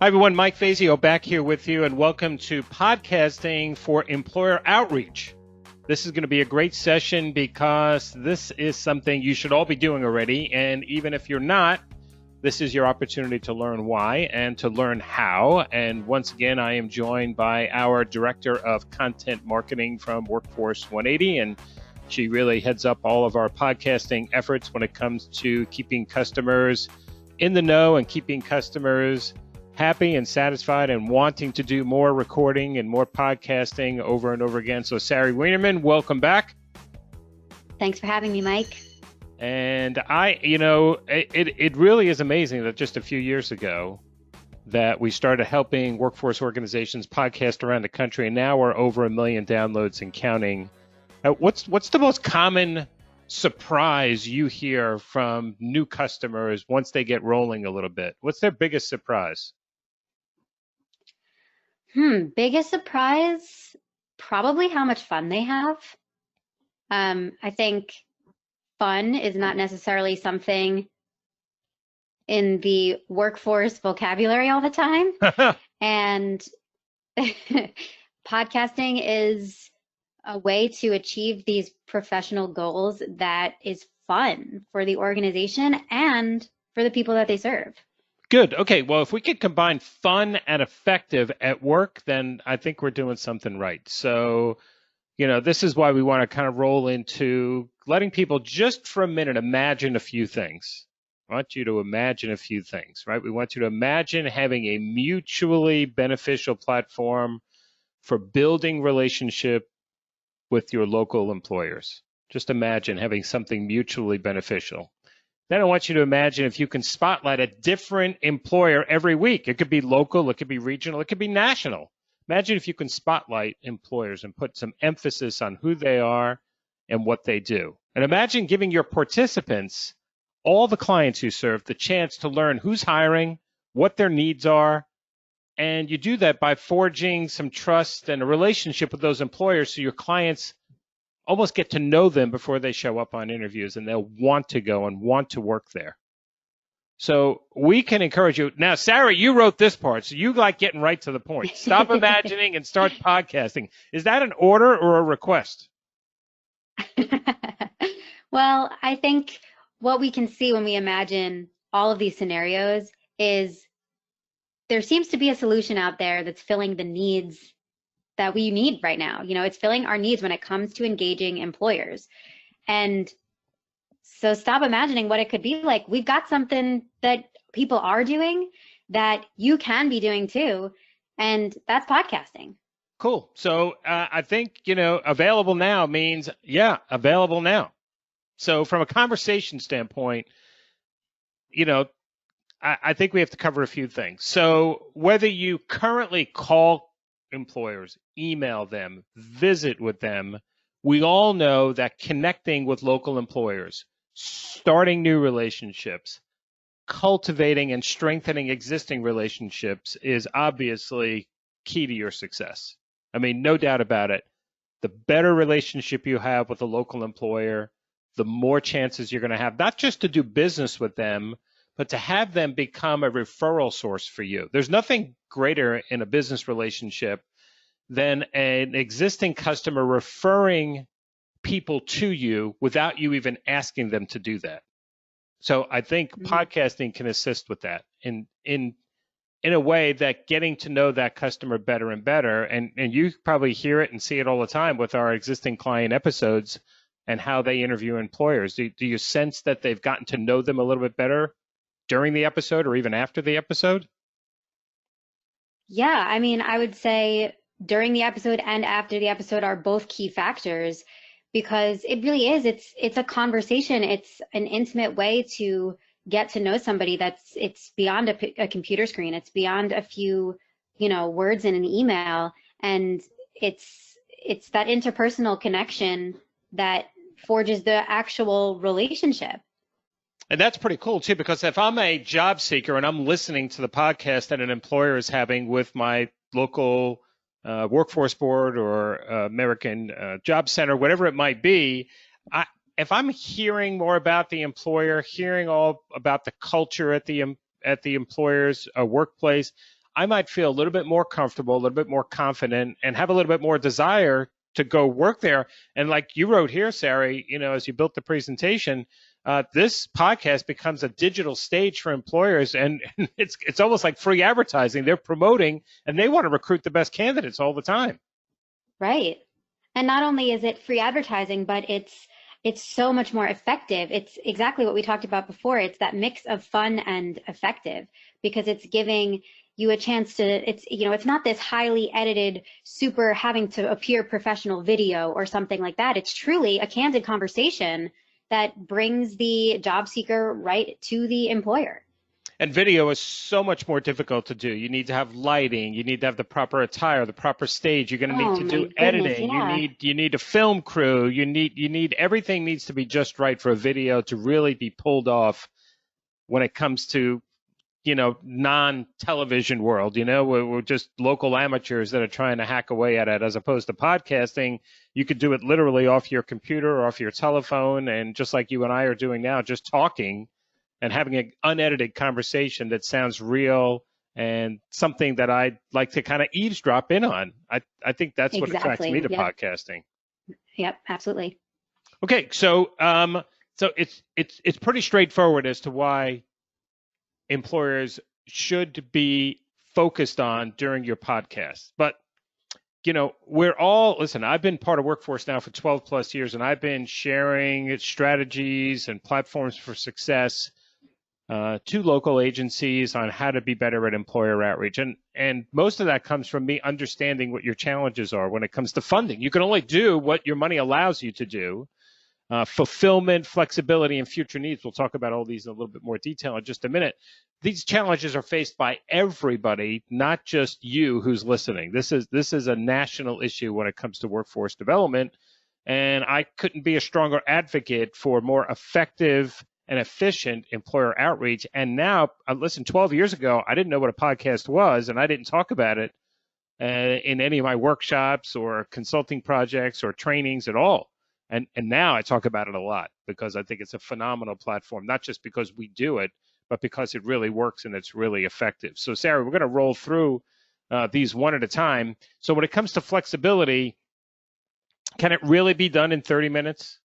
Hi, everyone. Mike Fazio back here with you, and welcome to Podcasting for Employer Outreach. This is going to be a great session because this is something you should all be doing already. And even if you're not, this is your opportunity to learn why and to learn how. And once again, I am joined by our Director of Content Marketing from WorkforcePods, and she really heads up all of our podcasting efforts when it comes to keeping customers in the know and keeping customers happy and satisfied and wanting to do more recording and more podcasting over and over again. So Sari Wienerman, welcome back. Thanks for having me, Mike. And it really is amazing that just a few years ago that we started helping workforce organizations podcast around the country, and now we're over 1 million downloads and counting. What's the most common surprise you hear from new customers once they get rolling a little bit? What's their biggest surprise? Biggest surprise, probably how much fun they have. I think fun is not necessarily something in the workforce vocabulary all the time. And podcasting is a way to achieve these professional goals that is fun for the organization and for the people that they serve. Good. Okay. Well, if we could combine fun and effective at work, then I think we're doing something right. So, this is why we want to kind of roll into letting people just for a minute imagine a few things. I want you to imagine a few things, right? We want you to imagine having a mutually beneficial platform for building relationship with your local employers. Just imagine having something mutually beneficial. Then I want you to imagine if you can spotlight a different employer every week. It could be local, it could be regional, it could be national. Imagine if you can spotlight employers and put some emphasis on who they are and what they do. And imagine giving your participants, all the clients you serve, the chance to learn who's hiring, what their needs are. And you do that by forging some trust and a relationship with those employers so your clients almost get to know them before they show up on interviews, and they'll want to go and want to work there. So we can encourage you. Now, Sarah, you wrote this part, so you like getting right to the point. Stop imagining and start podcasting. Is that an order or a request? Well, I think what we can see when we imagine all of these scenarios is there seems to be a solution out there that's filling the needs that we need right now. It's filling our needs when it comes to engaging employers. And so stop imagining what it could be like. We've got something that people are doing that you can be doing too, and that's podcasting. Cool. So I think, available now means, available now. So from a conversation standpoint, I think we have to cover a few things. So whether you currently call employers, email them, visit with them, we all know that connecting with local employers, starting new relationships, cultivating and strengthening existing relationships is obviously key to your success. I mean, no doubt about it. The better relationship you have with a local employer, the more chances you're going to have, not just to do business with them, but to have them become a referral source for you. There's nothing greater in a business relationship than an existing customer referring people to you without you even asking them to do that. So I think podcasting can assist with that in a way that getting to know that customer better and better, and you probably hear it and see it all the time with our existing client episodes and how they interview employers. Do you sense that they've gotten to know them a little bit better during the episode or even after the episode? Yeah, I mean, I would say during the episode and after the episode are both key factors, because it really is, it's a conversation. It's an intimate way to get to know somebody it's beyond a computer screen. It's beyond a few, words in an email. And it's that interpersonal connection that forges the actual relationship. And that's pretty cool too, because if I'm a job seeker and I'm listening to the podcast that an employer is having with my local workforce board or American Job Center, whatever it might be, if I'm hearing more about the employer, hearing all about the culture at the employer's workplace, I might feel a little bit more comfortable, a little bit more confident, and have a little bit more desire to go work there. And like you wrote here, Sari, as you built the presentation, this podcast becomes a digital stage for employers, and it's almost like free advertising. They're promoting, and they want to recruit the best candidates all the time. Right. And not only is it free advertising, but it's so much more effective. It's exactly what we talked about before. It's that mix of fun and effective, because it's giving you a chance to, it's not this highly edited, super having to appear professional video or something like that. It's truly a candid conversation that brings the job seeker right to the employer. And video is so much more difficult to do. You need to have lighting. You need to have the proper attire, the proper stage. You're going to need to do editing. Yeah. You need a film crew. You need everything needs to be just right for a video to really be pulled off when it comes to, non-television world. We're just local amateurs that are trying to hack away at it, as opposed to podcasting. You could do it literally off your computer or off your telephone, and just like you and I are doing now, just talking and having an unedited conversation that sounds real and something that I'd like to kind of eavesdrop in on. I think that's what attracts me to podcasting. Yep, absolutely. Okay, so it's pretty straightforward as to why employers should be focused on during your podcast. But listen, I've been part of Workforce now for 12 plus years, and I've been sharing strategies and platforms for success to local agencies on how to be better at employer outreach. And most of that comes from me understanding what your challenges are when it comes to funding. You can only do what your money allows you to do. Fulfillment, flexibility, and future needs. We'll talk about all these in a little bit more detail in just a minute. These challenges are faced by everybody, not just you who's listening. This is a national issue when it comes to workforce development, and I couldn't be a stronger advocate for more effective and efficient employer outreach. And now, listen, 12 years ago, I didn't know what a podcast was, and I didn't talk about it in any of my workshops or consulting projects or trainings at all. And now I talk about it a lot because I think it's a phenomenal platform, not just because we do it, but because it really works and it's really effective. So, Sari, we're going to roll through these one at a time. So when it comes to flexibility, can it really be done in 30 minutes?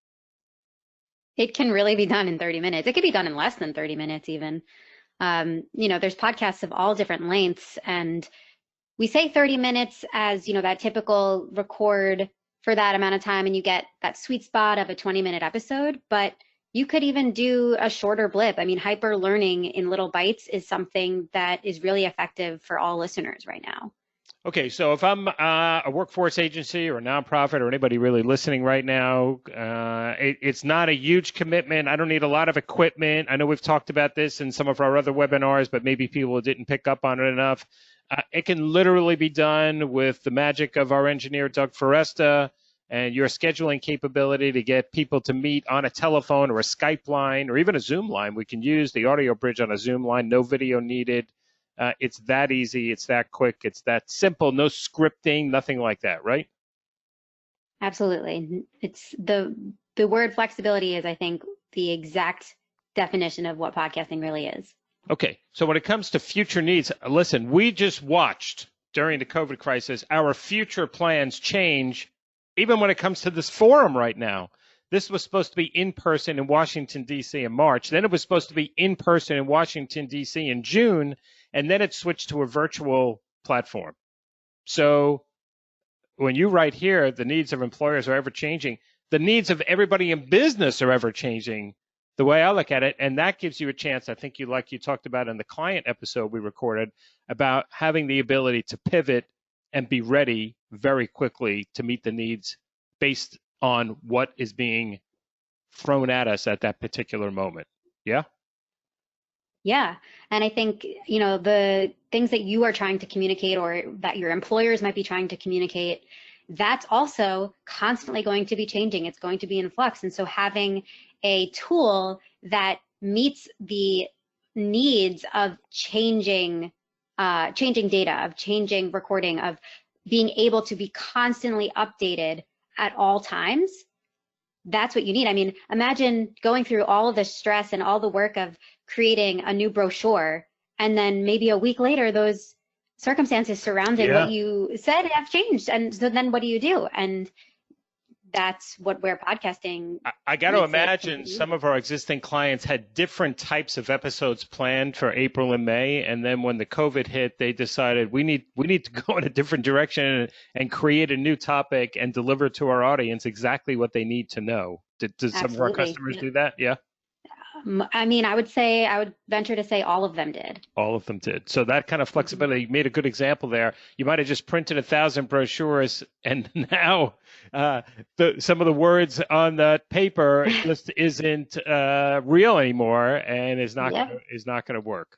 It can really be done in 30 minutes. It could be done in less than 30 minutes even. There's podcasts of all different lengths, and we say 30 minutes as, that typical record for that amount of time, and you get that sweet spot of a 20-minute episode, but you could even do a shorter blip. I mean, hyper learning in little bites is something that is really effective for all listeners right now. Okay, so if I'm a workforce agency or a nonprofit or anybody really listening right now, it's not a huge commitment. I don't need a lot of equipment. I know we've talked about this in some of our other webinars, but maybe people didn't pick up on it enough. It can literally be done with the magic of our engineer, Doug Foresta, and your scheduling capability to get people to meet on a telephone or a Skype line or even a Zoom line. We can use the audio bridge on a Zoom line, no video needed. It's that easy, it's that quick, it's that simple, no scripting, nothing like that, right? Absolutely. It's the word flexibility is, I think, the exact definition of what podcasting really is. Okay, so when it comes to future needs, listen, we just watched during the COVID crisis our future plans change, even when it comes to this forum right now. This was supposed to be in person in Washington, D.C. in March. Then it was supposed to be in person in Washington, D.C. in June, and then it switched to a virtual platform. So when you write here, the needs of employers are ever changing, the needs of everybody in business are ever changing, the way I look at it, and that gives you a chance. I think you talked about in the client episode we recorded about having the ability to pivot and be ready very quickly to meet the needs based on what is being thrown at us at that particular moment. Yeah? Yeah. And I think, the things that you are trying to communicate or that your employers might be trying to communicate, that's also constantly going to be changing. It's going to be in flux. And so having a tool that meets the needs of changing data, of changing recording, of being able to be constantly updated at all times, that's what you need. I mean, imagine going through all of the stress and all the work of creating a new brochure, and then maybe a week later, those circumstances surrounding what Yeah. you said have changed. And so then what do you do? And that's where podcasting I got to makes it imagine completely some easy. of our existing clients had different types of episodes planned for April and May, and then when the COVID hit, they decided we need to go in a different direction and create a new topic and deliver to our audience exactly what they need to know. Did some of our Absolutely. customers do that? Yeah. I mean, I would venture to say all of them did. All of them did. So that kind of Mhm. flexibility, you made a good example there. You might have just printed 1,000 brochures, and now some of the words on that paper just isn't real anymore, and Yeah. is not going to work.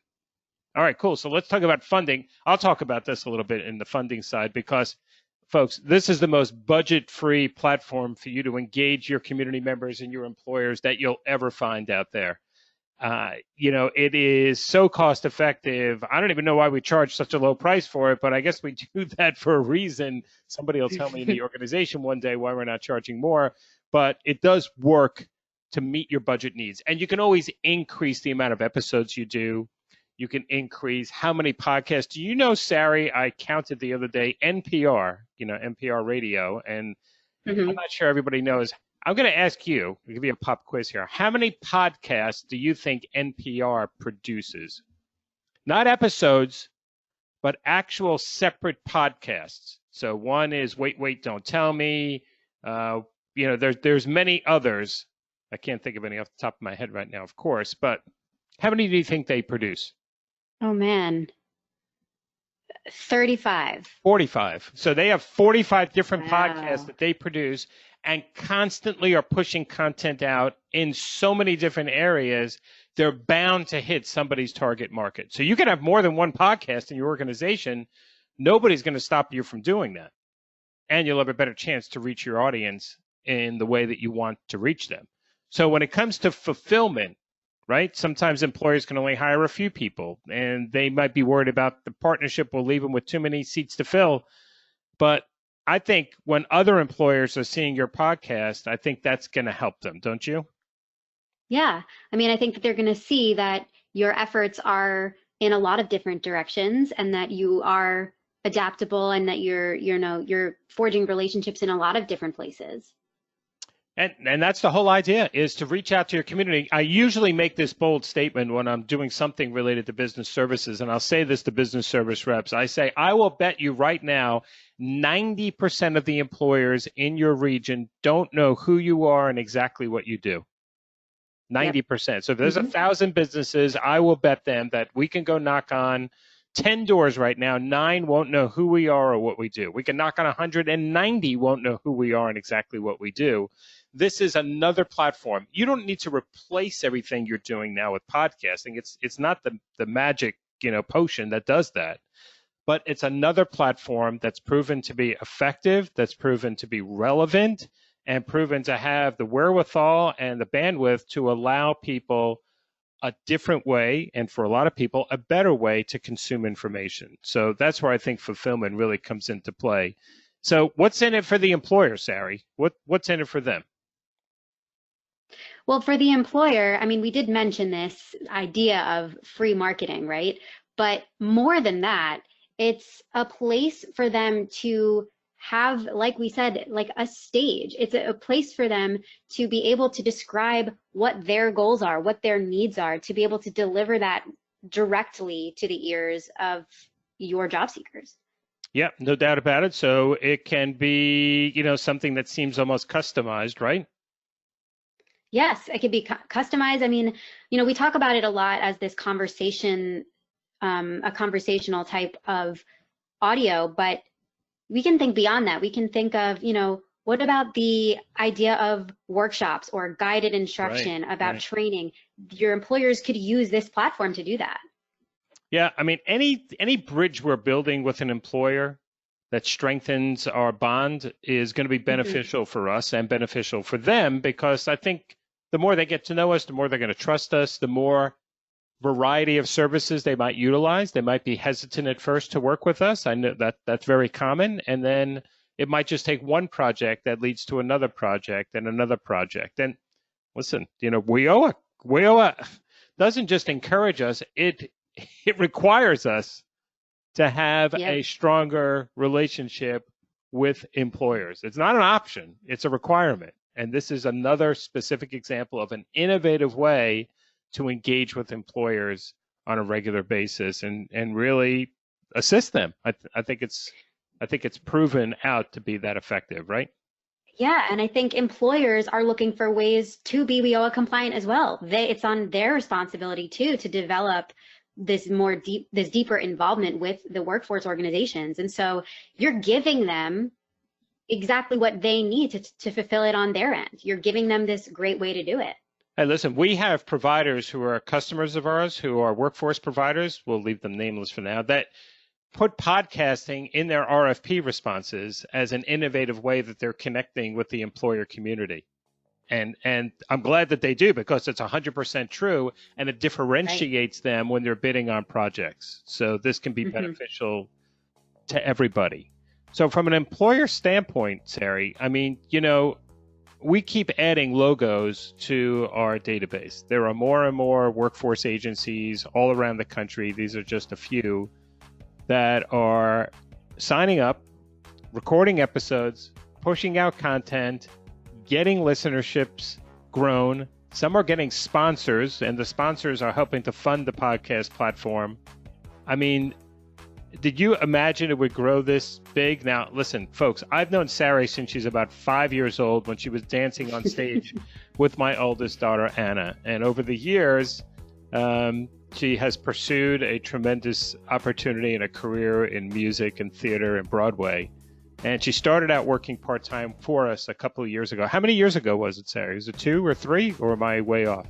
All right, cool. So let's talk about funding. I'll talk about this a little bit in the funding side because, folks, this is the most budget-free platform for you to engage your community members and your employers that you'll ever find out there. It is so cost effective. I don't even know why we charge such a low price for it, but I guess we do that for a reason. Somebody will tell me in the organization one day why we're not charging more, but it does work to meet your budget needs. And you can always increase the amount of episodes you do. You can increase how many podcasts. Do you know, Sari, I counted the other day, NPR, NPR radio, and I'm Hmm. not sure everybody knows. I'm going to ask you, I'll give you a pop quiz here. How many podcasts do you think NPR produces? Not episodes, but actual separate podcasts. So one is Wait, Wait, Don't Tell Me. There's many others. I can't think of any off the top of my head right now, of course, but how many do you think they produce? Oh man, 35. 45. So they have 45 different podcasts Wow. that they produce and constantly are pushing content out in so many different areas. They're bound to hit somebody's target market. So you can have more than one podcast in your organization. Nobody's going to stop you from doing that. And you'll have a better chance to reach your audience in the way that you want to reach them. So when it comes to fulfillment, right? Sometimes employers can only hire a few people and they might be worried about the partnership will leave them with too many seats to fill. But I think when other employers are seeing your podcast, I think that's going to help them, don't you? Yeah. I mean, I think that they're going to see that your efforts are in a lot of different directions and that you are adaptable and that you're forging relationships in a lot of different places. And that's the whole idea is to reach out to your community. I usually make this bold statement when I'm doing something related to business services, and I'll say this to business service reps. I say, I will bet you right now 90% of the employers in your region don't know who you are and exactly what you do. Yep. 90%. So if there's Hmm. 1,000 businesses, I will bet them that we can go knock on 10 doors right now. 9 won't know who we are or what we do. We can knock on 190 won't know who we are and exactly what we do. This is another platform. You don't need to replace everything you're doing now with podcasting. It's not the magic, potion that does that. But it's another platform that's proven to be effective, that's proven to be relevant, and proven to have the wherewithal and the bandwidth to allow people a different way, and for a lot of people, a better way to consume information. So that's where I think fulfillment really comes into play. So what's in it for the employer, Sari? What's in it for them? Well, for the employer, I mean, we did mention this idea of free marketing, right? But more than that, it's a place for them to have, like we said, like a stage. It's a place for them to be able to describe what their goals are, what their needs are, to be able to deliver that directly to the ears of your job seekers. Yeah, no doubt about it. So it can be, something that seems almost customized, right? Yes, it could be customized. I mean, we talk about it a lot as this conversation, a conversational type of audio, but we can think beyond that. We can think of, what about the idea of workshops or guided Right, instruction about right. training? Your employers could use this platform to do that. Yeah, I mean, any bridge we're building with an employer that strengthens our bond is going to be Hmm. beneficial for us and beneficial for them because I think the more they get to know us, the more they're going to trust us, the more variety of services they might utilize. They might be hesitant at first to work with us. I know that that's very common. And then it might just take one project that leads to another project and another project. And listen, WIOA doesn't just encourage us, it requires us to have a stronger relationship with employers. It's not an option, it's a requirement. And this is another specific example of an innovative way to engage with employers on a regular basis and really assist them. I think it's proven out to be that effective, right? Yeah, and I think employers are looking for ways to be WIOA compliant as well. It's on their responsibility too to develop this deeper involvement with the workforce organizations. And so you're giving them exactly what they need to fulfill it on their end. You're giving them this great way to do it. Hey, listen, we have providers who are customers of ours, who are workforce providers. We'll leave them nameless for now, that put podcasting in their RFP responses as an innovative way that they're connecting with the employer community. And I'm glad that they do, because it's 100% true, and it differentiates them when they're bidding on projects. So this can be beneficial to everybody. So from an employer standpoint, Sari, I mean, we keep adding logos to our database. There are more and more workforce agencies all around the country. These are just a few that are signing up, recording episodes, pushing out content, getting listenerships grown. Some are getting sponsors, and the sponsors are helping to fund the podcast platform. I mean, did you imagine it would grow this big? Now, listen, folks, I've known Sari since she's about 5 years old, when she was dancing on stage with my oldest daughter, Anna. And over the years, she has pursued a tremendous opportunity and a career in music and theater and Broadway. And she started out working part-time for us a couple of years ago. How many years ago was it, Sari? Was it 2 or 3, or am I way off?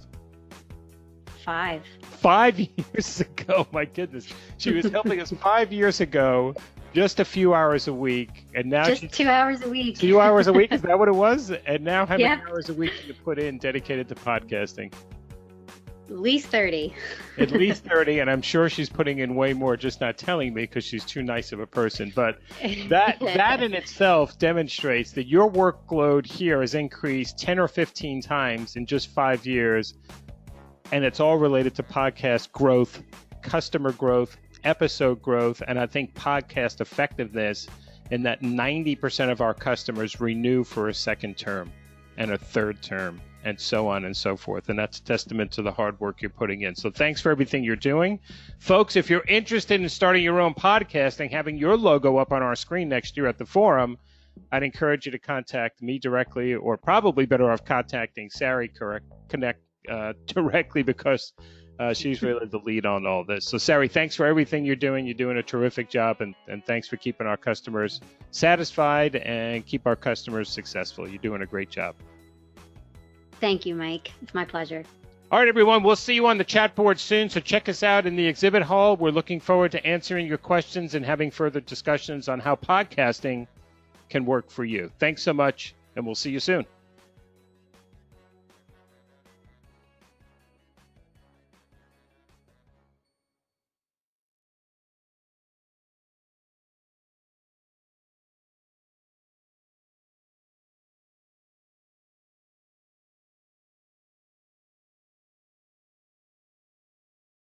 5. 5 years ago, my goodness. She was helping us 5 years ago, just a few hours a week. And now just 2 hours a week. 2 hours a week, is that what it was? And now how many hours a week do you put in dedicated to podcasting? At least 30. At least 30, and I'm sure she's putting in way more, just not telling me because she's too nice of a person. But that in itself demonstrates that your workload here has increased 10 or 15 times in just 5 years, and it's all related to podcast growth, customer growth, episode growth, and I think podcast effectiveness, in that 90% of our customers renew for a second term and a third term, and so on and so forth. And that's a testament to the hard work you're putting in. So thanks for everything you're doing. Folks, if you're interested in starting your own podcasting, having your logo up on our screen next year at the forum, I'd encourage you to contact me directly, or probably better off contacting Sari directly, because she's really the lead on all this. So Sari, thanks for everything you're doing. You're doing a terrific job, and thanks for keeping our customers satisfied and keep our customers successful. You're doing a great job. Thank you, Mike. It's my pleasure. All right, everyone. We'll see you on the chat board soon, so check us out in the exhibit hall. We're looking forward to answering your questions and having further discussions on how podcasting can work for you. Thanks so much, and we'll see you soon.